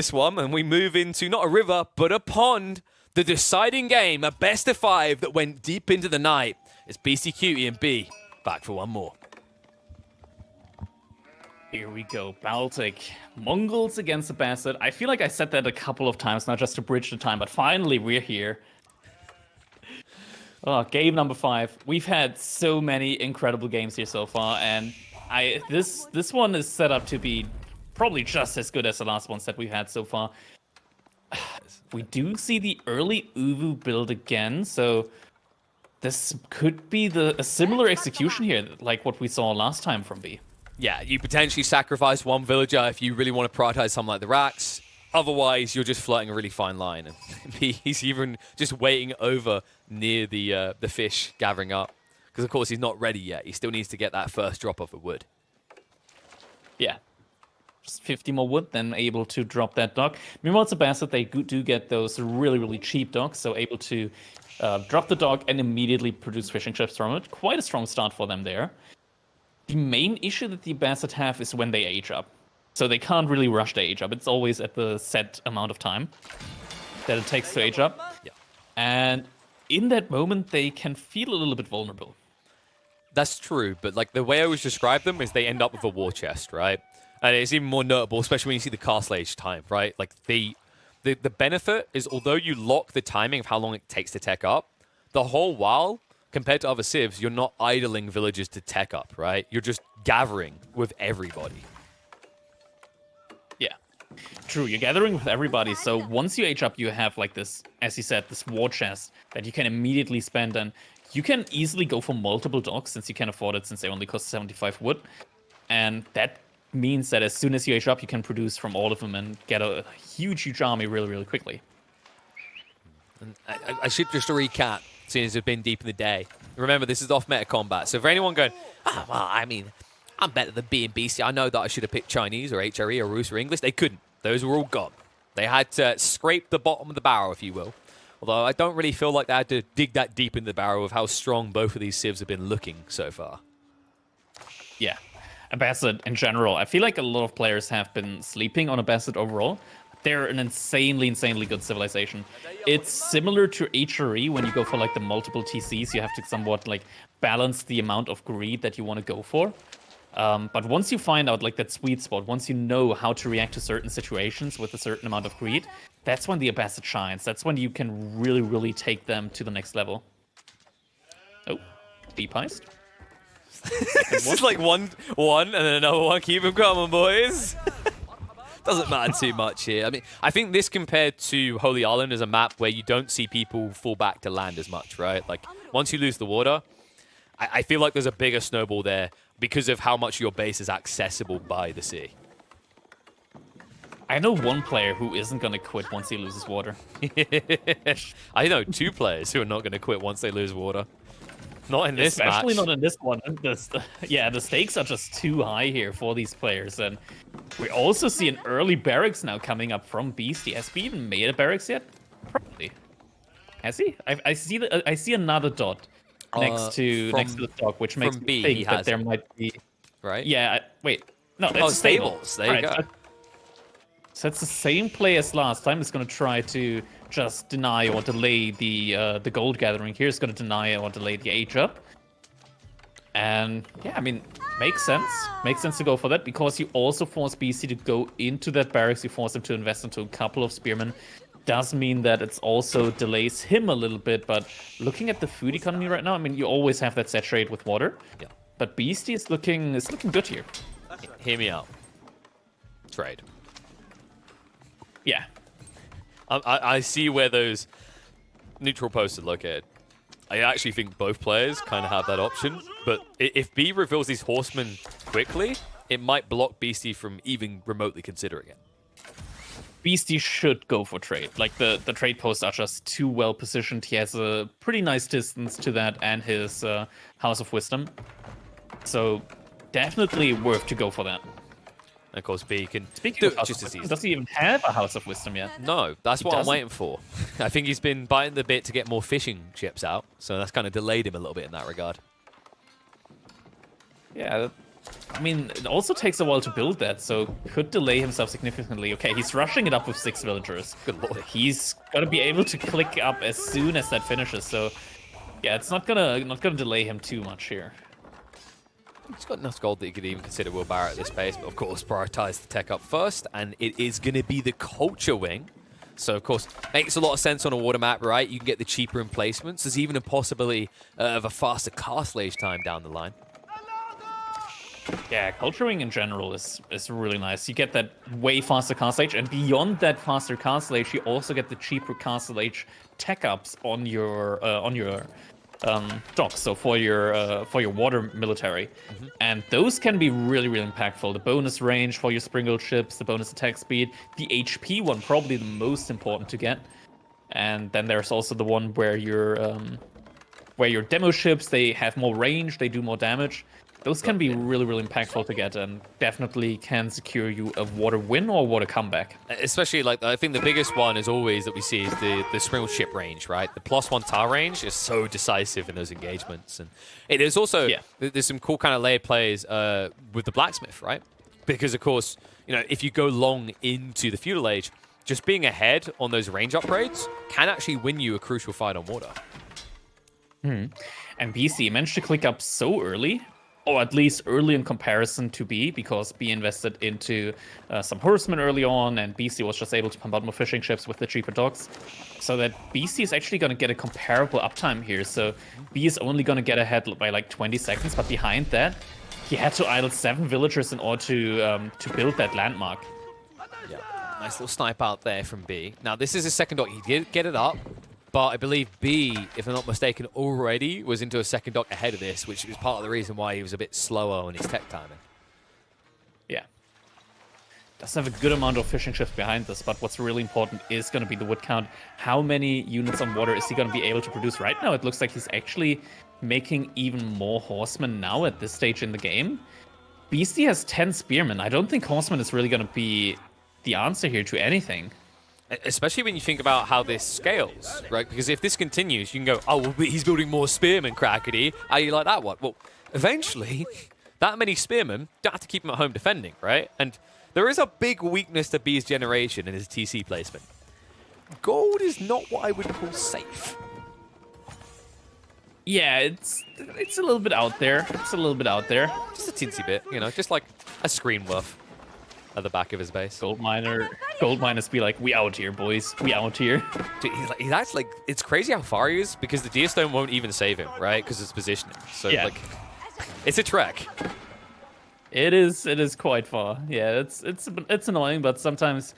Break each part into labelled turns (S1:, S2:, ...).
S1: This one, and we move into not a river, but a pond. The deciding game, a best of 5 that went deep into the night. It's Beastyqt and B back for one more.
S2: Here we go, Baltic. Mongols against the Bastard. I feel like I said that a couple of times, not just to bridge the time, but finally we're here. Oh, game number 5. We've had so many incredible games here so far, and this one is set up to be probably just as good as the last ones that we've had so far. We do see the early Uvu build again, so this could be a similar execution here, like what we saw last time from B.
S1: Yeah, you potentially sacrifice one villager if you really want to prioritize something like the racks. Otherwise, you're just flirting a really fine line. And he's even just waiting over near the fish gathering up. Because, of course, he's not ready yet. He still needs to get that first drop off of wood.
S2: Yeah. Just 50 more wood, then able to drop that dock. Meanwhile, it's a Bastard, they do get those really, really cheap docks, so able to drop the dock and immediately produce fishing chips from it. Quite a strong start for them there. The main issue that the Bastard have is when they age up. So they can't really rush their age up. It's always at the set amount of time that it takes to age up.
S1: Yeah.
S2: And in that moment, they can feel a little bit vulnerable.
S1: That's true, but like the way I always describe them is they end up with a war chest, right? And it's even more notable, especially when you see the castle age time, right? Like the benefit is, although you lock the timing of how long it takes to tech up, the whole while, compared to other civs, you're not idling villagers to tech up, right? You're just gathering with everybody.
S2: Yeah, true. You're gathering with everybody. So once you age up, you have like this, as you said, this war chest that you can immediately spend. And you can easily go for multiple docks since you can afford it, since they only cost 75 wood. And that means that as soon as you age up, you can produce from all of them and get a huge, huge army really, really quickly.
S1: And I should just recap, seeing as we've been deep in the day. Remember, this is off-meta combat. So for anyone going, well, I mean, I'm better than B and BC. I know that I should have picked Chinese or HRE or Rus or English. They couldn't. Those were all gone. They had to scrape the bottom of the barrel, if you will. Although I don't really feel like they had to dig that deep into the barrel of how strong both of these civs have been looking so far.
S2: Yeah. A Bastard in general, I feel like a lot of players have been sleeping on a Bastard overall. They're an insanely, insanely good civilization. It's similar to HRE when you go for like the multiple TCs. You have to somewhat like balance the amount of greed that you want to go for. But once you find out like that sweet spot, once you know how to react to certain situations with a certain amount of greed, that's when the Bastard shines. That's when you can really, really take them to the next level. Oh, deep heist.
S1: This is like one and then another one. Keep them coming, boys. Doesn't matter too much here. I mean, I think this compared to Holy Island is a map where you don't see people fall back to land as much, right? Like, once you lose the water, I feel like there's a bigger snowball there because of how much your base is accessible by the sea.
S2: I know one player who isn't going to quit once he loses water.
S1: I know 2 players who are not going to quit once they lose water. Not in this match.
S2: Especially not in this one. Yeah, the stakes are just too high here for these players. And we also see an early barracks now coming up from Beasty. Has he even made a barracks yet? Probably. Has he? I see another dot next to the dock, which makes me think that there might be...
S1: Right?
S2: Yeah, wait. No, it's
S1: stables. There you go.
S2: So it's the same play as last time. It's going to try to just deny or delay the gold gathering here. It's going to deny or delay the age up. And yeah, I mean, makes sense. Makes sense to go for that because you also force BC to go into that barracks. You force him to invest into a couple of spearmen. Does mean that it's also delays him a little bit. But looking at the food economy right now, I mean, you always have that saturated with water.
S1: Yeah.
S2: But Beastie is looking good here.
S1: Hear me out. Trade.
S2: Yeah.
S1: I see where those neutral posts are located. I actually think both players kind of have that option. But if B reveals these horsemen quickly, it might block Beastie from even remotely considering it.
S2: Beastie should go for trade. Like, the trade posts are just too well positioned. He has a pretty nice distance to that and his House of Wisdom. So, definitely worth to go for that.
S1: And of course, B can
S2: Speaking
S1: do
S2: of
S1: it
S2: House
S1: just
S2: of
S1: as
S2: Wisdom,
S1: easy.
S2: does he even have a House of Wisdom yet?
S1: No, that's what I'm
S2: doesn't?
S1: waiting for. I think he's been biting the bit to get more fishing chips out, so that's kind of delayed him a little bit in that regard.
S2: Yeah, I mean, it also takes a while to build that, so could delay himself significantly. Okay, he's rushing it up with 6 villagers.
S1: Good lord.
S2: He's gonna be able to click up as soon as that finishes, so yeah, it's not gonna delay him too much here.
S1: He's got enough gold that he could even consider Will Barrett at this pace, but of course prioritize the tech up first, and it is going to be the culture wing. So of course, makes a lot of sense on a water map, right? You can get the cheaper emplacements. There's even a possibility of a faster castle age time down the line.
S2: Yeah, culture wing in general is really nice. You get that way faster castle age, and beyond that faster castle age, you also get the cheaper castle age tech ups on your docks, so for your water military, and those can be really impactful. The bonus range for your sprinkled ships, the bonus attack speed, the HP one probably the most important to get, and then there's also the one where your demo ships, they have more range, they do more damage. Those can be really impactful to get, and definitely can secure you a water win or water comeback.
S1: Especially, like, I think the biggest one is always that we see is the sprinkled ship range, right? The +1 tower range is so decisive in those engagements. And it is also, there's some cool kind of layered plays with the blacksmith, right? Because, of course, you know, if you go long into the feudal age, just being ahead on those range upgrades can actually win you a crucial fight on water.
S2: And BC managed to click up so early, or at least early in comparison to B, because B invested into some horsemen early on, and BC was just able to pump out more fishing ships with the cheaper docks, so that BC is actually going to get a comparable uptime here. So B is only going to get ahead by like 20 seconds, but behind that, he had to idle 7 villagers in order to build that landmark.
S1: Yeah, nice little snipe out there from B. Now, this is his second dock. He did get it up. But I believe B, if I'm not mistaken, already was into a second dock ahead of this, which was part of the reason why he was a bit slower on his tech timing.
S2: Yeah. Does have a good amount of fishing ships behind this, but what's really important is going to be the wood count. How many units on water is he going to be able to produce? Right now, it looks like he's actually making even more horsemen now at this stage in the game. Beastie has 10 spearmen. I don't think horsemen is really going to be the answer here to anything.
S1: Especially when you think about how this scales, right? Because if this continues, you can go, oh, well, he's building more spearmen, Crackedy. How do you like that one? Well, eventually, that many spearmen, you don't have to keep them at home defending, right? And there is a big weakness to B's generation in his TC placement. Gold is not what I would call safe.
S2: Yeah, it's a little bit out there. It's a little bit out there.
S1: Just a teensy bit, you know, just like a screen worth at the back of his base.
S2: Gold miners be like, we out here, boys. We out here.
S1: Dude, he's actually, like, it's crazy how far he is because the Deerstone won't even save him, right? Because it's positioning. So,
S2: yeah,
S1: like, it's a trek.
S2: It is quite far. Yeah, it's annoying, but sometimes,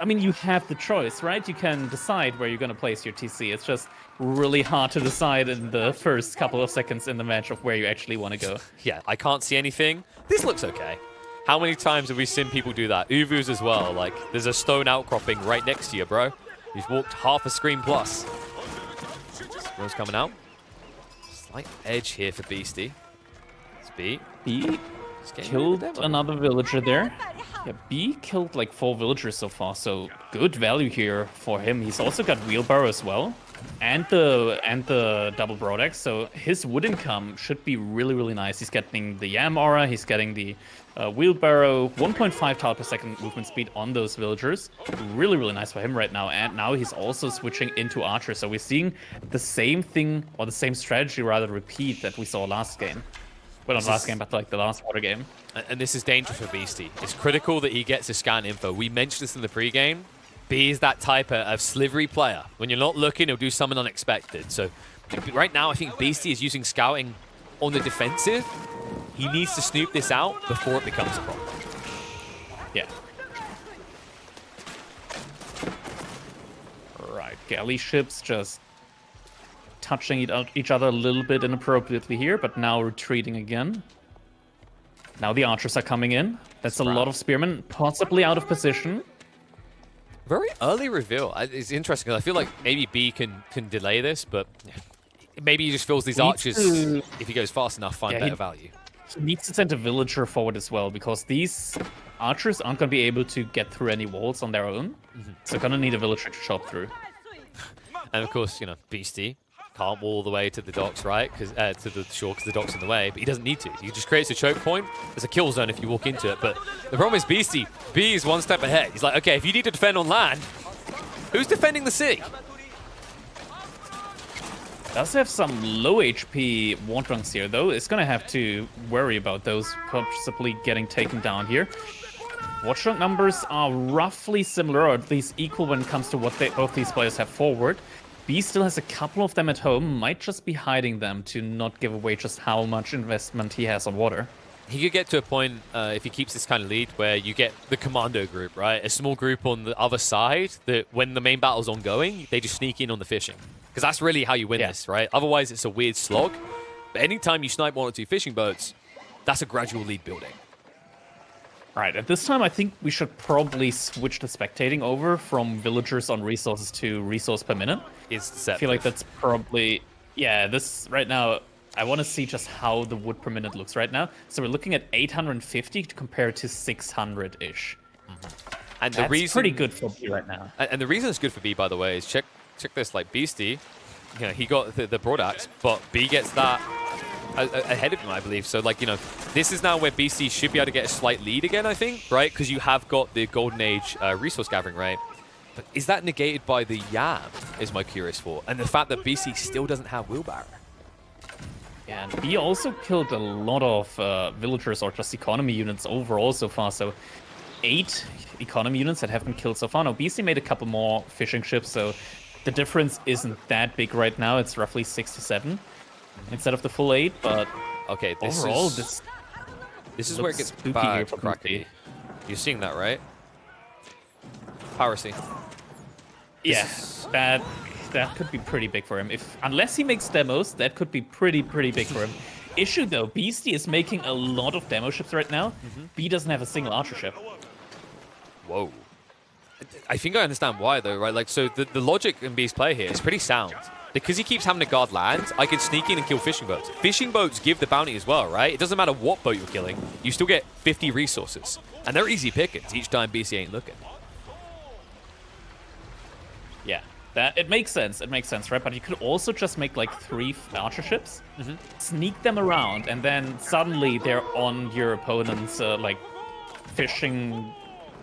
S2: I mean, you have the choice, right? You can decide where you're going to place your TC. It's just really hard to decide in the first couple of seconds in the match of where you actually want to go.
S1: Yeah, I can't see anything. This looks okay. How many times have we seen people do that? Uvu's as well. Like, there's a stone outcropping right next to you, bro. You've walked half a screen plus. Rose coming out. Slight edge here for Beastie. It's B.
S2: B killed another villager there. Yeah, B killed like 4 villagers so far, so good value here for him. He's also got wheelbarrow as well, and the double broadaxe, so his wood income should be really nice. He's getting the yam aura, he's getting the wheelbarrow, 1.5 tile per second movement speed on those villagers. Really nice for him right now, and now he's also switching into archer, so we're seeing the same thing, or the same strategy rather, repeat that we saw last game. Well, not last game, but like the last water game.
S1: And this is dangerous for Beastie. It's critical that he gets a scan info. We mentioned this in the pregame. B is that type of slivery player. When you're not looking, he'll do something unexpected. So right now, I think Beastie is using scouting on the defensive. He needs to snoop this out before it becomes a problem.
S2: Yeah. Right, galley ships just touching each other a little bit inappropriately here, but now retreating again. Now the archers are coming in. That's a lot of spearmen, possibly out of position.
S1: Very early reveal. It's interesting because I feel like maybe B can delay this, but maybe he just feels these archers, if he goes fast enough, find better value.
S2: He needs to send a villager forward as well, because these archers aren't going to be able to get through any walls on their own. So going to need a villager to chop through.
S1: And of course, you know, Beastie can't wall all the way to the docks, right? Because to the shore, because the dock's in the way. But he doesn't need to. He just creates a choke point. There's a kill zone if you walk into it. But the problem is Beasty. B is one step ahead. He's like, okay, if you need to defend on land, who's defending the sea?
S2: Does have some low HP Wardrunks here, though. It's gonna have to worry about those possibly getting taken down here. Watchdog numbers are roughly similar, or at least equal when it comes to what both these players have forward. B still has a couple of them at home, might just be hiding them to not give away just how much investment he has on water.
S1: He could get to a point, if he keeps this kind of lead, where you get the commando group, right? A small group on the other side that when the main battle's ongoing, they just sneak in on the fishing. Because that's really how you win this, right? Otherwise, it's a weird slog. But anytime you snipe 1 or 2 fishing boats, that's a gradual lead building.
S2: All right, at this time, I think we should probably switch the spectating over from villagers on resources to resource per minute. I feel like that's probably... Yeah, this right now, I want to see just how the wood per minute looks right now. So we're looking at 850 compared to 600-ish.
S1: And
S2: that's pretty good for B right now.
S1: And the reason it's good for B, by the way, is check this, like Beasty, you know, he got the broadaxe, but B gets that ahead of him, I believe. So, like, you know, this is now where BC should be able to get a slight lead again, I think, right? Because you have got the Golden Age resource gathering, right? But is that negated by the Yam, is my curious thought. And the fact that BC still doesn't have wheelbarrow.
S2: Yeah, and B also killed a lot of villagers or just economy units overall so far. So 8 economy units that have been killed so far. Now, BC made a couple more fishing ships, so the difference isn't that big right now. It's roughly 6 to 7 instead of the full 8, but
S1: okay,
S2: overall,
S1: this is where it gets bad for Crackedy. You're seeing that, right? Piracy.
S2: Yeah, that could be pretty big for him. Unless he makes demos, that could be pretty big for him. Issue though, Beasty is making a lot of demo ships right now. B doesn't have a single archer ship.
S1: Whoa. I think I understand why, though, right? Like, so the logic in B's play here is pretty sound. Because he keeps having to guard land, I can sneak in and kill fishing boats. Fishing boats give the bounty as well, right? It doesn't matter what boat you're killing. You still get 50 resources. And they're easy pickings each time BC ain't looking.
S2: Yeah, it makes sense. It makes sense, right? But you could also just make, like, 3 archer ships, sneak them around, and then suddenly they're on your opponent's, like, fishing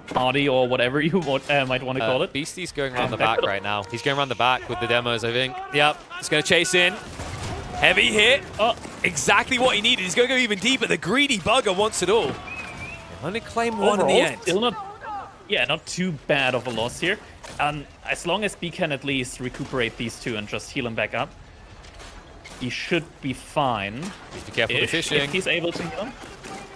S2: party or whatever you might want to call it.
S1: Beasty's going around the back right now. He's going around the back with the demos, I think. Yep, he's going to chase in. Heavy hit. Oh, exactly what he needed. He's going to go even deeper. The greedy bugger wants it all. Only claim one in the end.
S2: Still not too bad of a loss here. As long as B can at least recuperate these 2 and just heal them back up, he should be fine.
S1: Be careful with fishing.
S2: If he's able to heal them.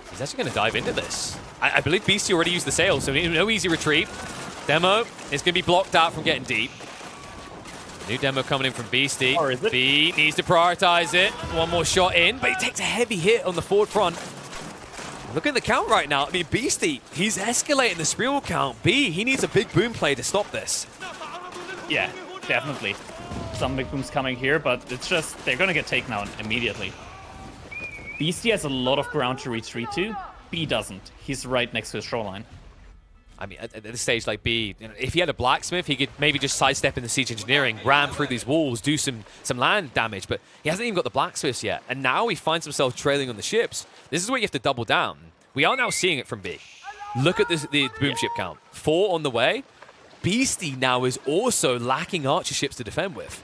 S1: He's actually going to dive into this. I believe Beasty already used the sail, so no easy retreat. Demo is going to be blocked out from getting deep. New demo coming in from Beasty.
S2: Or is it?
S1: B needs to prioritize it. One more shot in, but he takes a heavy hit on the forward front. Look at the count right now. I mean, Beasty, he's escalating the Spreel count. B, he needs a big boom play to stop this.
S2: Yeah, definitely. Some big booms coming here, but it's just, they're going to get taken out immediately. Beasty has a lot of ground to retreat to. B doesn't. He's right next to his shoreline.
S1: I mean, at this stage, like B, you know, if he had a blacksmith, he could maybe just sidestep in the siege engineering, ram through these walls, do some land damage, but he hasn't even got the blacksmiths yet. And now he finds himself trailing on the ships. This is where you have to double down. We are now seeing it from B. Look at this, the boom ship count. 4 on the way. Beasty now is also lacking archer ships to defend with.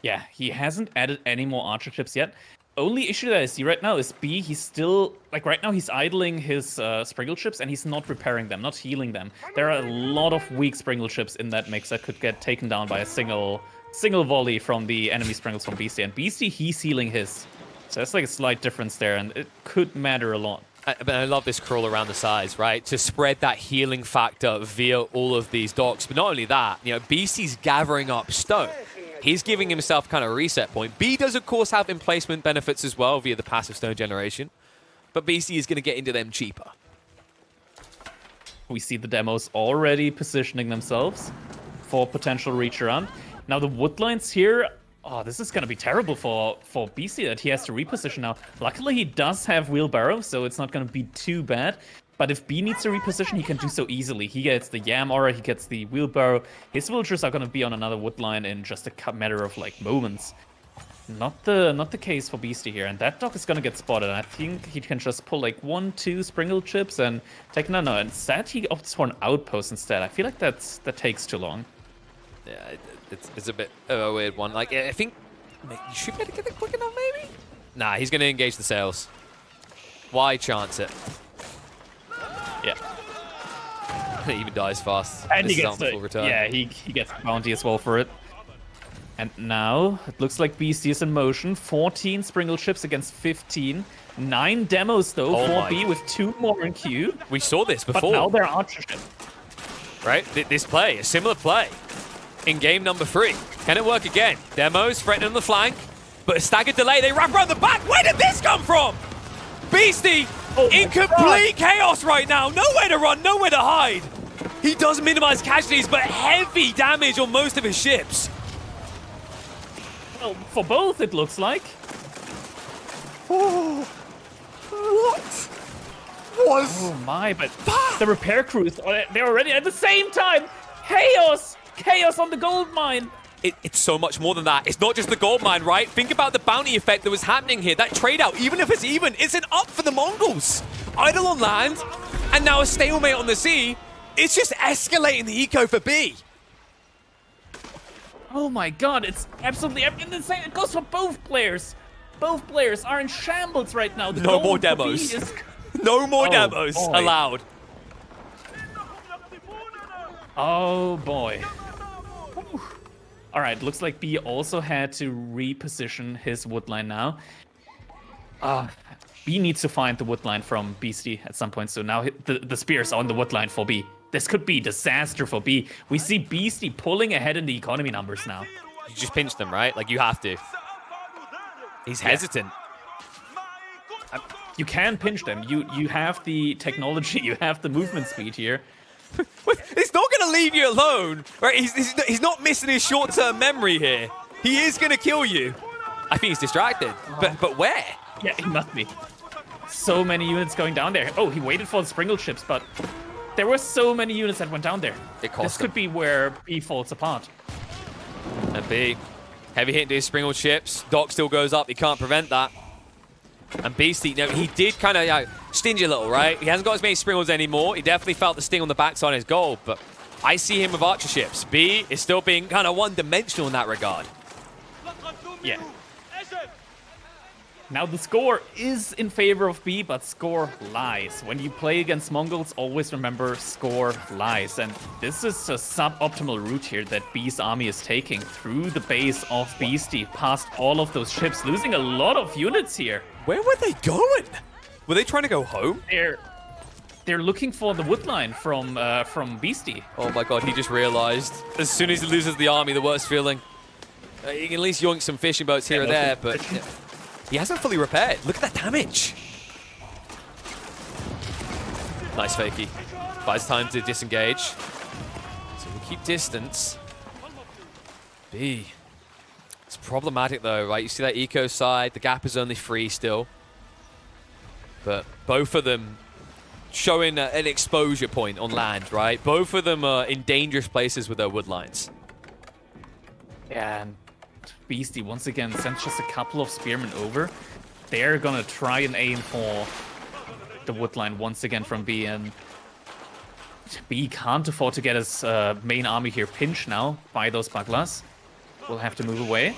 S2: Yeah, he hasn't added any more archer ships yet. Only issue that I see right now is B, he's still, like right now he's idling his Springle ships and he's not repairing them, not healing them. There are a lot of weak Springle ships in that mix that could get taken down by a single volley from the enemy Springles from Beasty. And Beasty, he's healing his. So that's like a slight difference there, and it could matter a lot.
S1: But I love this crawl around the sides, right? To spread that healing factor via all of these docks. But not only that, you know, Beasty's gathering up stone. He's giving himself kind of a reset point. B does, of course, have emplacement benefits as well via the passive stone generation. But BC is going to get into them cheaper.
S2: We see the demos already positioning themselves for potential reach around. Now the wood lines here, oh, this is going to be terrible for BC that he has to reposition now. Luckily, he does have wheelbarrow, so it's not going to be too bad. But if B needs to reposition, he can do so easily. He gets the Yam Aura, he gets the Wheelbarrow. His villagers are going to be on another wood line in just a matter of like moments. Not the case for Beasty here, and that dog is going to get spotted. I think he can just pull like 1, 2 Springle chips and take no. Instead, he opts for an outpost instead. I feel like that takes too long.
S1: Yeah, it's a bit of a weird one. Like, I think you should be able to get it quick enough, maybe? Nah, he's going to engage the sails. Why chance it?
S2: Yeah.
S1: He even dies fast.
S2: And
S1: this
S2: he gets he gets the bounty as well for it. And now, it looks like Beasty is in motion. 14 Springle chips against 15. 9 demos, though, for B with 2 more in queue.
S1: We saw this before.
S2: But now they're Archer ship.
S1: Right? This play, a similar play in game number 3. Can it work again? Demos threatening on the flank, but a staggered delay. They wrap around the back. Where did this come from? Beasty in complete chaos right now. Nowhere to run, nowhere to hide. He does minimize casualties, but heavy damage on most of his ships.
S2: Well, for both, it looks like.
S1: Oh, what was?
S2: Oh my, but the repair crews, they're already at the same time. Chaos! Chaos on the gold mine.
S1: It's so much more than that. It's not just the gold mine, right? Think about the bounty effect that was happening here. That trade out, even if it's even, it's an up for the Mongols. Idle on land, and now a stalemate on the sea. It's just escalating the eco for B.
S2: Oh my god, it's absolutely insane. It goes for both players. Both players are in shambles right now. The
S1: no more demos. No more demos allowed.
S2: Oh boy. All right, looks like B also had to reposition his woodline now. B needs to find the woodline from Beasty at some point. So now the spears are on the woodline for B. This could be disaster for B. We see Beasty pulling ahead in the economy numbers now.
S1: You just pinch them, right? Like, you have to. He's hesitant.
S2: You can pinch them. You have the technology. You have the movement speed here.
S1: He's not going to leave you alone, right? He's not missing his short-term memory here. He is going to kill you. I think he's distracted. But where?
S2: Yeah, he must be. So many units going down there. Oh, he waited for the Springle chips, but there were so many units that went down there. This could be where B falls apart.
S1: And B, heavy hit into his Springle chips. Doc still goes up. He can't prevent that. And Beasty, he did kind of stingy a little, right? He hasn't got as many Springles anymore. He definitely felt the sting on the backside of his goal, but I see him with Archer ships. B is still being kind of one-dimensional in that regard.
S2: Yeah. Now the score is in favor of B, but score lies. When you play against Mongols, always remember score lies. And this is a suboptimal route here that B's army is taking through the base of Beasty, past all of those ships, losing a lot of units here.
S1: Where were they going? Were they trying to go home?
S2: They're looking for the woodline from Beasty.
S1: Oh my god, he just realized. As soon as he loses the army, the worst feeling. He can at least yoink some fishing boats here or there, but he hasn't fully repaired. Look at that damage. Nice fakey. Buys time to disengage. So we'll keep distance. B. It's problematic though, right? You see that eco side, the gap is only 3 still. But both of them showing an exposure point on land, right? Both of them are in dangerous places with their wood lines.
S2: Yeah, and Beasty once again sends just a couple of spearmen over. They're gonna try and aim for the woodline once again from B, and B can't afford to get his main army here pinched now by those Baglas. We'll have to move away.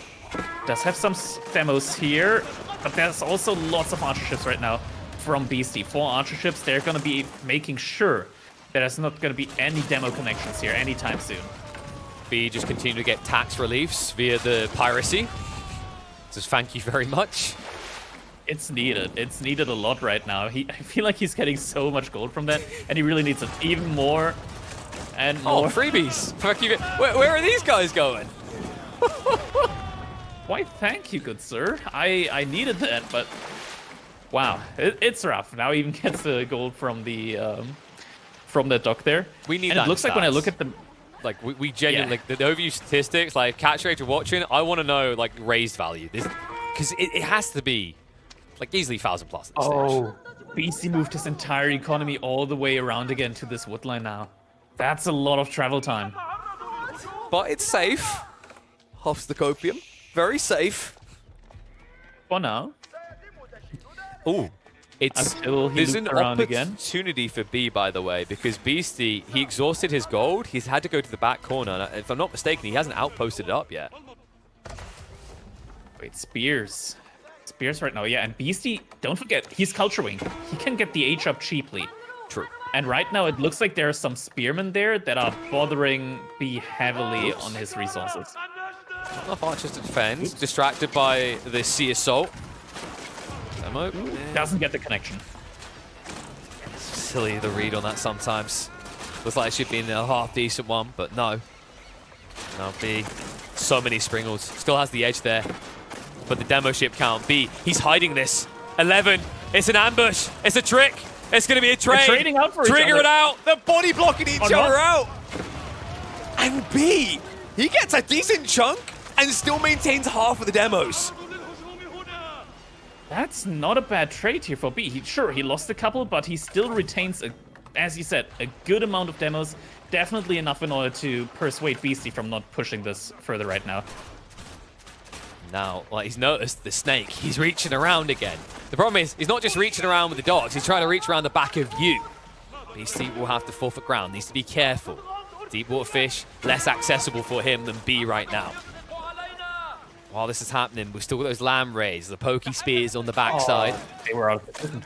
S2: Does have some demos here, but there's also lots of archer ships right now from Beasty. 4 archer ships, they're gonna be making sure that there's not gonna be any demo connections here anytime soon.
S1: B just continue to get tax reliefs via the piracy. Just thank you very much.
S2: It's needed. It's needed a lot right now. I feel like he's getting so much gold from that, and he really needs it even more and more.
S1: Oh, freebies. Fuck you. Where are these guys going?
S2: Why, thank you, good sir. I needed that, but wow, it's rough. Now he even gets the gold from the dock there.
S1: We need
S2: and
S1: that.
S2: It looks like when I look at the
S1: like we genuinely like the overview statistics, like catch rate of watching. I want to know like raised value. Because it has to be Like, easily 1,000 plus at this
S2: Oh,
S1: stage.
S2: Beasty moved his entire economy all the way around again to this wood line now. That's a lot of travel time.
S1: But it's safe. Huffs the copium. Very safe.
S2: For now.
S1: Ooh.
S2: Until he
S1: There's an
S2: loops around again.
S1: opportunity for B, by the way, because Beasty, he exhausted his gold. He's had to go to the back corner. And if I'm not mistaken, he hasn't outposted it up yet.
S2: Wait, Spears. Spears right now, yeah. And Beasty, don't forget, he's Culture Wing. He can get the H up cheaply.
S1: True.
S2: And right now, it looks like there are some spearmen there that are bothering B heavily on his resources.
S1: Not enough archers to defend. Distracted by the Sea Assault. Demo.
S2: Doesn't get the connection.
S1: Silly the read on that sometimes. Looks like it should be in a half decent one, but no. Now B. So many Springles. Still has the edge there. But the demo ship count. B. He's hiding this. 11. It's an ambush. It's a trick. It's going to be a trade.
S2: They're trading out for each
S1: Trigger
S2: other.
S1: it out. They're body blocking each
S2: Oh,
S1: other
S2: no.
S1: out. And B. He gets a decent chunk and still maintains half of the demos.
S2: That's not a bad trade here for B. He lost a couple, but he still retains, as you said, a good amount of demos. Definitely enough in order to persuade Beastie from not pushing this further right now.
S1: Now, like, he's noticed the snake. He's reaching around again. The problem is, he's not just reaching around with the dogs. He's trying to reach around the back of you. Beastie will have to forfeit ground. Needs to be careful. Deep water fish, less accessible for him than B right now. While this is happening, we've still got those lamb rays, the pokey spears on the backside.
S2: They were out of position.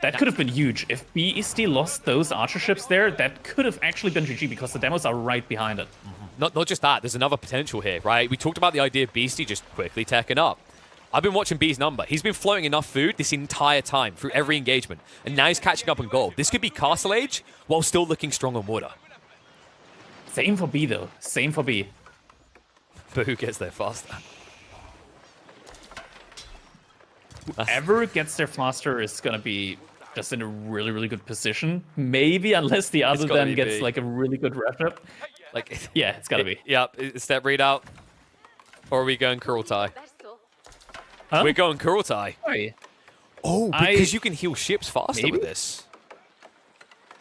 S2: That could have been huge. If Beastie lost those archer ships there, that could have actually been GG because the demos are right behind it.
S1: Not just that, there's another potential here, right? We talked about the idea of Beastie just quickly teching up. I've been watching B's number. He's been floating enough food this entire time through every engagement. And now he's catching up on gold. This could be Castle Age while still looking strong on water.
S2: Same for B, though. Same for B.
S1: But who gets there faster?
S2: Whoever gets there faster is going to be just in a really, really good position. Maybe unless the other
S1: gotta
S2: then
S1: be
S2: gets
S1: B.
S2: like a really good rush up.
S1: Like,
S2: Yeah, it's got to be.
S1: Yep, step readout. Or are we going Kurultai?
S2: Huh?
S1: We're going Kurultai.
S2: Sorry.
S1: Oh, because you can heal ships faster
S2: Maybe?
S1: with this.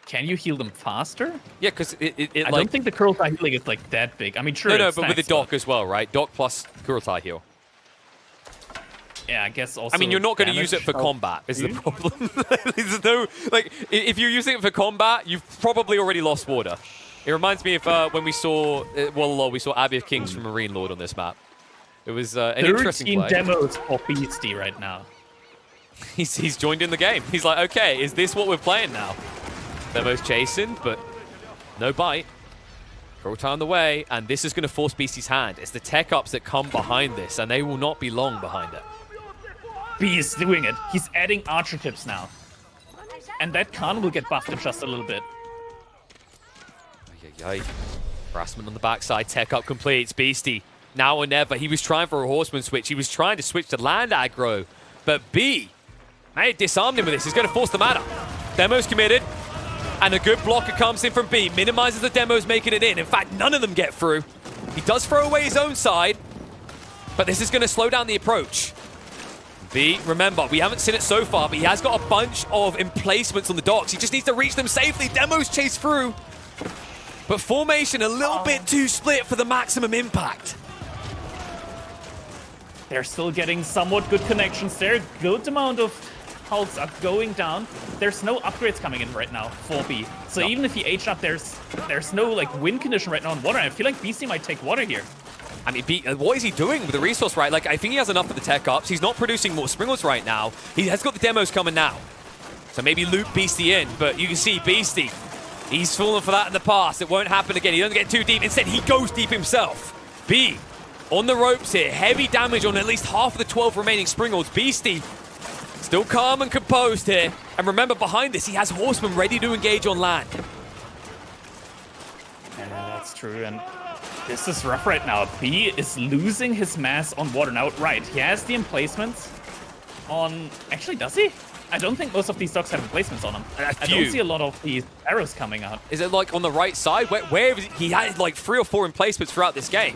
S2: Can you heal them faster?
S1: Yeah, because it
S2: I don't think the curl tie healing is like that big. I mean, sure.
S1: No,
S2: it
S1: but with the
S2: stacks,
S1: dock as well, right? Dock plus Kurultai heal.
S2: Yeah, I guess also.
S1: I mean, you're not going to use it for
S2: damage
S1: combat, is the
S2: you?
S1: problem. There's no, like, if you're using it for combat, you've probably already lost water. It reminds me of when we saw, we saw Abbey of Kings from Marine Lord on this map. It was an interesting
S2: 13
S1: play.
S2: demos for Beastie right now.
S1: He's joined in the game. He's like, okay, is this what we're playing now? Demos chasing, but no bite. Kurultai on the way, and this is going to force Beastie's hand. It's the tech ups that come behind this, and they will not be long behind it.
S2: B is doing it. He's adding archer tips now. And that Khan will get buffed in just a little bit.
S1: Ay. Harassment on the backside, tech up completes. Beastie, now or never. He was trying for a horseman switch. He was trying to switch to land aggro. But B, may have disarmed him with this. He's going to force the matter. Demo's committed. And a good blocker comes in from B. Minimizes the demos making it in. In fact, none of them get through. He does throw away his own side. But this is going to slow down the approach. B, remember, we haven't seen it so far, but he has got a bunch of emplacements on the docks. He just needs to reach them safely. Demos chase through. But formation a little bit too split for the maximum impact.
S2: They're still getting somewhat good connections there. Good amount of hulks are going down. There's no upgrades coming in right now for B. So even if he H up, there's no like win condition right now on water. I feel like Beastie might take water here.
S1: I mean, B, what is he doing with the resource, right? Like, I think he has enough of the tech ups. He's not producing more Springles right now. He has got the demos coming now. So maybe loop Beastie in, but you can see Beastie, he's fallen for that in the past. It won't happen again. He doesn't get too deep. Instead, he goes deep himself. B, on the ropes here. Heavy damage on at least half of the 12 remaining Springles. Beastie, still calm and composed here. And remember, behind this, he has horsemen ready to engage on land.
S2: Yeah, that's true. And this is rough right now. B is losing his mass on water. Now, right, he has the emplacements on... Actually, does he? I don't think most of these docks have emplacements on them. I don't see a lot of these arrows coming out.
S1: Is it like on the right side? Where is it? He had like 3 or 4 emplacements throughout this game.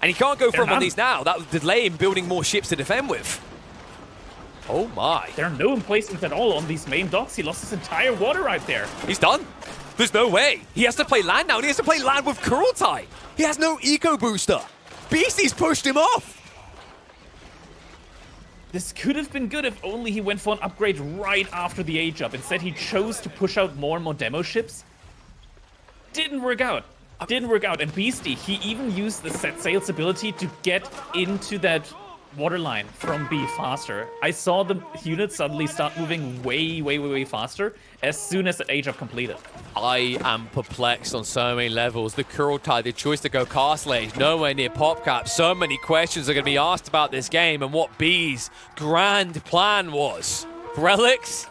S1: And he can't go for them on these now. That would delay him building more ships to defend with. Oh my.
S2: There are no emplacements at all on these main docks. He lost his entire water right there.
S1: He's done. There's no way. He has to play land now, and he has to play land with Kurultai. He has no eco booster. Beasty's pushed him off.
S2: This could have been good if only he went for an upgrade right after the age up. Instead, he chose to push out more and more demo ships. Didn't work out. Didn't work out. And Beasty, he even used the set sails ability to get into that waterline from B faster. I saw the units suddenly start moving way faster as soon as the age up completed.
S1: I am perplexed on so many levels. The Kurultai, the choice to go Castle Age, nowhere near PopCap. So many questions are going to be asked about this game and what B's grand plan was. Relics?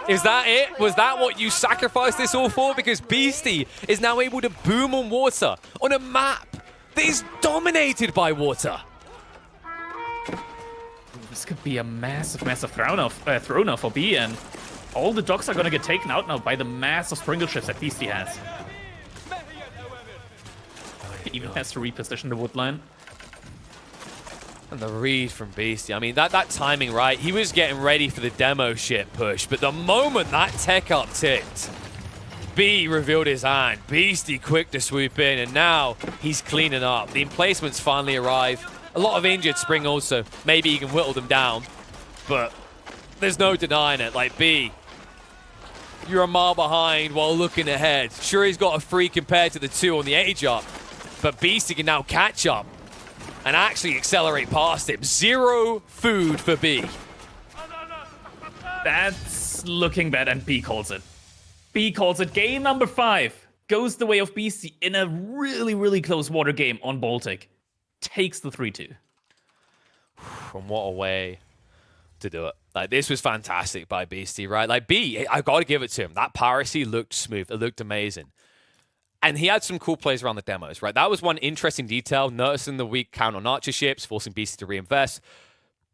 S1: Is that it? Was that what you sacrificed this all for? Because Beasty is now able to boom on water on a map that is dominated by water.
S2: This could be a massive throw-off for B, and all the docks are going to get taken out now by the massive sprinkle ships that Beasty has. He even has to reposition the wood line.
S1: And the read from Beasty. I mean, that timing, right? He was getting ready for the demo ship push, but the moment that tech up ticked, B revealed his hand. Beasty quick to swoop in, and now he's cleaning up. The emplacements finally arrive. A lot of injured spring also. Maybe he can whittle them down, but there's no denying it. Like, B, you're a mile behind while looking ahead. Sure, he's got a 3 compared to the 2 on the age up, but Beasty can now catch up and actually accelerate past him. 0 food for B.
S2: That's looking bad, and B calls it. B calls it. Game number 5 goes the way of Beasty in a really close water game on Baltic. Takes the 3-2.
S1: And what a way to do it. Like, this was fantastic by Beasty, right? Like, B, I got to give it to him. That piracy looked smooth. It looked amazing. And he had some cool plays around the demos, right? That was one interesting detail, noticing the weak count on archer ships, forcing Beasty to reinvest.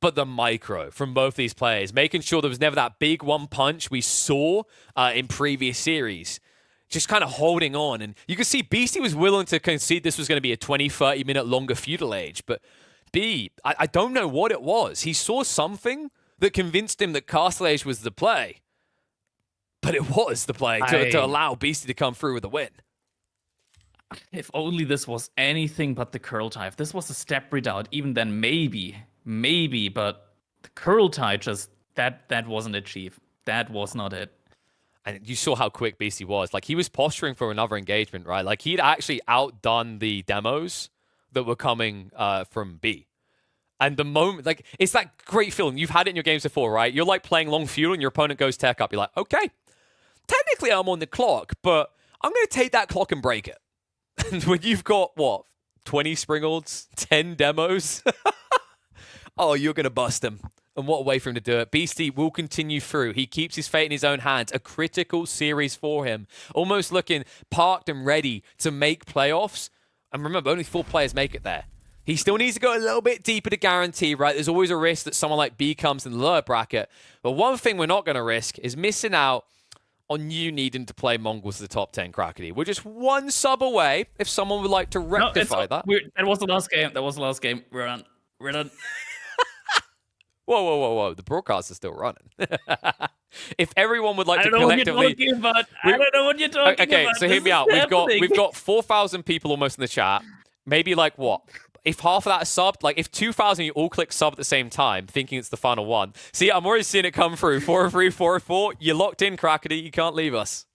S1: But the micro from both these players, making sure there was never that big one punch we saw in previous series. Just kind of holding on. And you can see Beasty was willing to concede this was going to be a 20, 30 minute longer feudal age. But B, I don't know what it was. He saw something that convinced him that Castle Age was the play. But it was the play to allow Beasty to come through with a win.
S2: If only this was anything but the Kurultai. If this was a step redoubt, even then maybe. But the Kurultai just, that wasn't it, Chief. That was not it.
S1: And you saw how quick Beasty was. Like, he was posturing for another engagement, right? Like, he'd actually outdone the demos that were coming from B. And the moment, like, it's that great feeling. You've had it in your games before, right? You're, like, playing long feudal and your opponent goes tech up. You're like, okay, technically I'm on the clock, but I'm going to take that clock and break it. And when you've got, what, 20 Springolds, 10 demos? Oh, you're going to bust them. And what a way for him to do it. Beasty will continue through. He keeps his fate in his own hands. A critical series for him. Almost looking parked and ready to make playoffs. And remember, only 4 players make it there. He still needs to go a little bit deeper to guarantee, right? There's always a risk that someone like B comes in the lower bracket. But one thing we're not going to risk is missing out on you needing to play Mongols to the top 10 Crackedy. We're just 1 sub away if someone would like to rectify that.
S2: That was the last game. We're done.
S1: Whoa. The broadcast is still running. If everyone would like to collectively...
S2: I don't know what you're talking about.
S1: Okay, so hear me out. We've got 4,000 people almost in the chat. Maybe like what? If half of that is subbed, like if 2,000 you all click sub at the same time, thinking it's the final one. See, I'm already seeing it come through. 403, 404. You're locked in, Crackedy. You can't leave us.